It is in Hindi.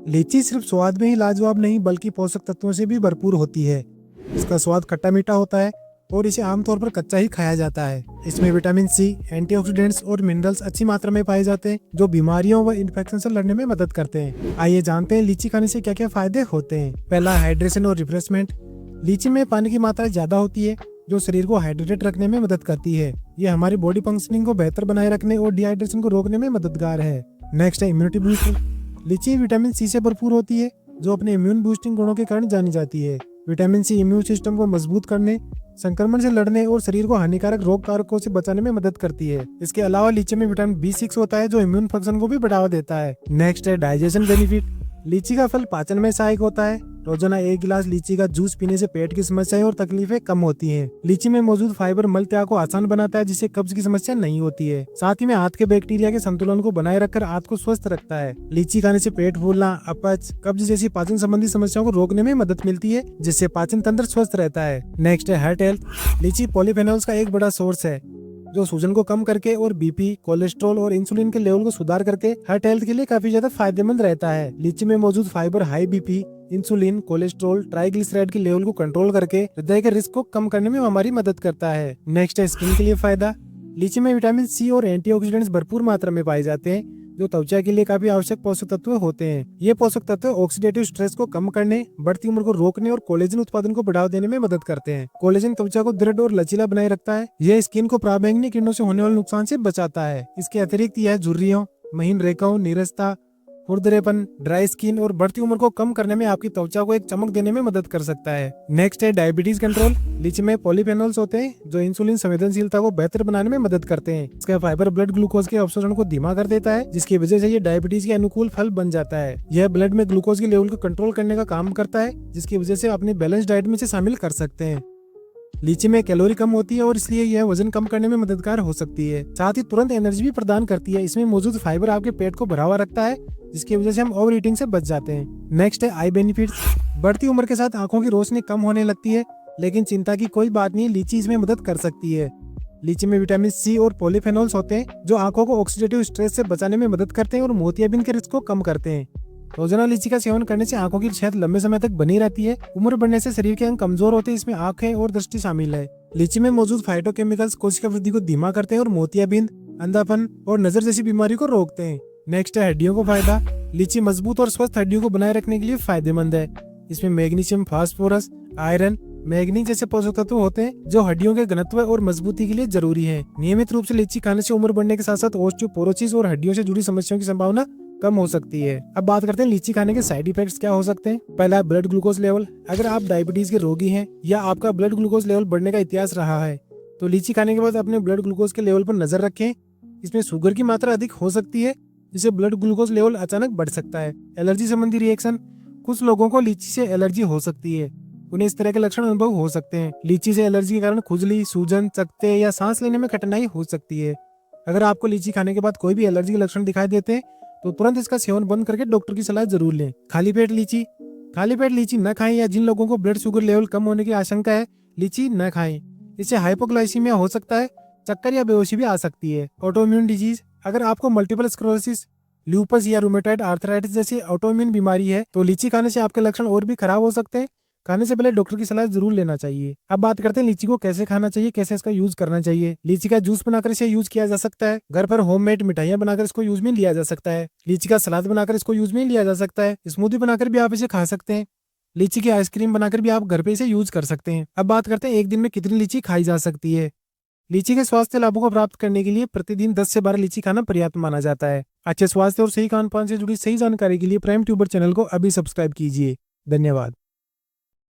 लीची सिर्फ स्वाद में ही लाजवाब नहीं बल्कि पोषक तत्वों से भी भरपूर होती है। इसका स्वाद खट्टा मीठा होता है और इसे आमतौर पर कच्चा ही खाया जाता है। इसमें विटामिन सी, एंटीऑक्सीडेंट्स और मिनरल्स अच्छी मात्रा में पाए जाते हैं जो बीमारियों व इन्फेक्शन से लड़ने में मदद करते हैं। आइए जानते हैं लीची खाने से क्या क्या फायदे होते हैं। पहला, हाइड्रेशन और रिफ्रेशमेंट। लीची में पानी की मात्रा ज्यादा होती है जो शरीर को हाइड्रेटेड रखने में मदद करती है। ये हमारी बॉडी फंक्शनिंग को बेहतर बनाए रखने और डिहाइड्रेशन को रोकने में मददगार है। नेक्स्ट है इम्यूनिटी बूस्ट। लीची विटामिन सी से भरपूर होती है जो अपने इम्यून बूस्टिंग गुणों के कारण जानी जाती है। विटामिन सी इम्यून सिस्टम को मजबूत करने, संक्रमण से लड़ने और शरीर को हानिकारक रोग कारकों से बचाने में मदद करती है। इसके अलावा लीची में विटामिन B6 होता है जो इम्यून फंक्शन को भी बढ़ावा देता है। नेक्स्ट है डाइजेशन बेनिफिट। लीची का फल पाचन में सहायक होता है। रोजाना 1 गिलास लीची का जूस पीने से पेट की समस्याएं और तकलीफें कम होती हैं। लीची में मौजूद फाइबर मल त्याग को आसान बनाता है जिससे कब्ज की समस्या नहीं होती है। साथ ही में आंत के बैक्टीरिया के संतुलन को बनाए रखकर आंत को स्वस्थ रखता है। लीची खाने से पेट फूलना, अपच, कब्ज जैसी पाचन संबंधी समस्याओं को रोकने में मदद मिलती है जिससे पाचन तंत्र स्वस्थ रहता है। नेक्स्ट है हार्ट हेल्थ। लीची पॉलीफेनोल्स का एक बड़ा सोर्स है जो सूजन को कम करके और बीपी, कोलेस्ट्रॉल और इंसुलिन के लेवल को सुधार करके हार्ट हेल्थ के लिए काफी ज्यादा फायदेमंद रहता है। लीची में मौजूद fibre high BP, insulin, cholesterol, triglyceride के लेवल को कंट्रोल करके हृदय के रिस्क को कम करने में हमारी मदद करता है। नेक्स्ट है स्किन के लिए फायदा। लीची में विटामिन सी और एंटीऑक्सीडेंट्स भरपूर मात्रा में पाए जाते हैं जो त्वचा के लिए काफी आवश्यक पोषक तत्व होते हैं। ये पोषक तत्व ऑक्सीडेटिव स्ट्रेस को कम करने, बढ़ती उम्र को रोकने और कोलेजन उत्पादन को बढ़ावा देने में मदद करते हैं। कोलेजन त्वचा को दृढ़ और लचीला बनाए रखता है। यह स्किन को पराबैंगनी किरणों से होने वाले नुकसान से बचाता है। इसके अतिरिक्त यह झुर्रियों, महीन रेखाओं, नीरसता, खुरदरेपन, ड्राई स्किन और बढ़ती उम्र को कम करने में आपकी त्वचा को एक चमक देने में मदद कर सकता है। नेक्स्ट है डायबिटीज कंट्रोल। लीची में पॉलीफेनोल्स होते हैं जो इंसुलिन संवेदनशीलता को बेहतर बनाने में मदद करते हैं। इसका फाइबर ब्लड ग्लूकोज के अवशोषण को धीमा कर देता है जिसकी वजह से ये डायबिटीज के अनुकूल फल बन जाता है। यह ब्लड में ग्लूकोज के लेवल को कंट्रोल करने का काम करता है जिसकी वजह से अपनी बैलेंस डाइट में इसे शामिल कर सकते हैं। लीची में कैलोरी कम होती है और इसलिए यह वजन कम करने में मददगार हो सकती है। साथ ही तुरंत एनर्जी भी प्रदान करती है। इसमें मौजूद फाइबर आपके पेट को भरा हुआ रखता है जिसकी वजह से हम ओवर ईटिंग से बच जाते हैं। नेक्स्ट है आई बेनिफिट्स। बढ़ती उम्र के साथ आंखों की रोशनी कम होने लगती है लेकिन चिंता की कोई बात नहीं, लीची इसमें मदद कर सकती है। लीची में विटामिन सी और पॉलीफेनोल्स होते हैं जो आंखों को ऑक्सीडेटिव स्ट्रेस से बचाने में मदद करते हैं और मोतियाबिंद के रिस्क को कम करते हैं। रोजाना लीची का सेवन करने से आंखों की सेहत लंबे समय तक बनी रहती है। उम्र बढ़ने से शरीर के अंग कमजोर होते हैं, इसमें आंखें और दृष्टि शामिल है। लीची में मौजूद फाइटोकेमिकल्स कोशिका वृद्धि को धीमा करते हैं और मोतियाबिंद, अंधापन और नजर जैसी बीमारी को रोकते हैं। नेक्स्ट है हड्डियों को फायदा। लीची मजबूत और स्वस्थ हड्डियों को बनाए रखने के लिए फायदेमंद है। इसमें मैग्नीशियम, फास्फोरस, आयरन, मैग्नीज जैसे पोषक तत्व होते हैं जो हड्डियों के घनत्व और मजबूती के लिए जरूरी है। नियमित रूप से लीची खाने से उम्र बढ़ने के साथ साथ ऑस्टियोपोरोसिस और हड्डियों से जुड़ी समस्याओं की संभावना कम हो सकती है। अब बात करते हैं लीची खाने के साइड इफेक्ट्स क्या हो सकते हैं। पहला, ब्लड ग्लूकोज लेवल। अगर आप डायबिटीज के रोगी हैं या आपका ब्लड ग्लूकोज लेवल बढ़ने का इतिहास रहा है तो लीची खाने के बाद अपने ब्लड ग्लूकोज के लेवल पर नजर रखें। इसमें शुगर की मात्रा अधिक हो सकती है जिससे ब्लड ग्लूकोज लेवल अचानक बढ़ सकता है। एलर्जी संबंधी रिएक्शन। कुछ लोगों को लीची से एलर्जी हो सकती है, उन्हें इस तरह के लक्षण अनुभव हो सकते हैं। लीची से एलर्जी के कारण खुजली, सूजन, चकत्ते या सांस लेने में कठिनाई हो सकती है। अगर आपको लीची खाने के बाद कोई भी एलर्जी के लक्षण दिखाई देते हैं तो तुरंत इसका सेवन बंद करके डॉक्टर की सलाह जरूर लें। खाली पेट लीची न खाएं या जिन लोगों को ब्लड शुगर लेवल कम होने की आशंका है लीची न खाएं। इससे हाइपोग्लाइसीमिया हो सकता है, चक्कर या बेहोशी भी आ सकती है। Autoimmune disease. अगर आपको मल्टीपल स्क्लेरोसिस, ल्यूपस या रूमेटॉइड आर्थराइटिस जैसी ऑटोइम्यून बीमारी है तो लीची खाने से आपके लक्षण और भी खराब हो सकते हैं। खाने से पहले डॉक्टर की सलाह जरूर लेना चाहिए। अब बात करते हैं लीची को कैसे खाना चाहिए, कैसे इसका यूज करना चाहिए। लीची का जूस बनाकर इसे यूज किया जा सकता है। घर पर होममेड मिठाइयां बनाकर इसको यूज में लिया जा सकता है। लीची का सलाद बनाकर इसको यूज में लिया जा सकता है। स्मूदी बनाकर भी आप इसे खा सकते हैं। लीची की आइसक्रीम बनाकर भी आप घर पे इसे यूज कर सकते हैं। अब बात करते हैं एक दिन में कितनी लीची खाई जा सकती है। लीची के स्वास्थ्य लाभों को प्राप्त करने के लिए प्रतिदिन 10 से 12 लीची खाना पर्याप्त माना जाता है। अच्छे स्वास्थ्य और सही खान पान से जुड़ी सही जानकारी के लिए प्राइम ट्यूबर चैनल को अभी सब्सक्राइब कीजिए। धन्यवाद।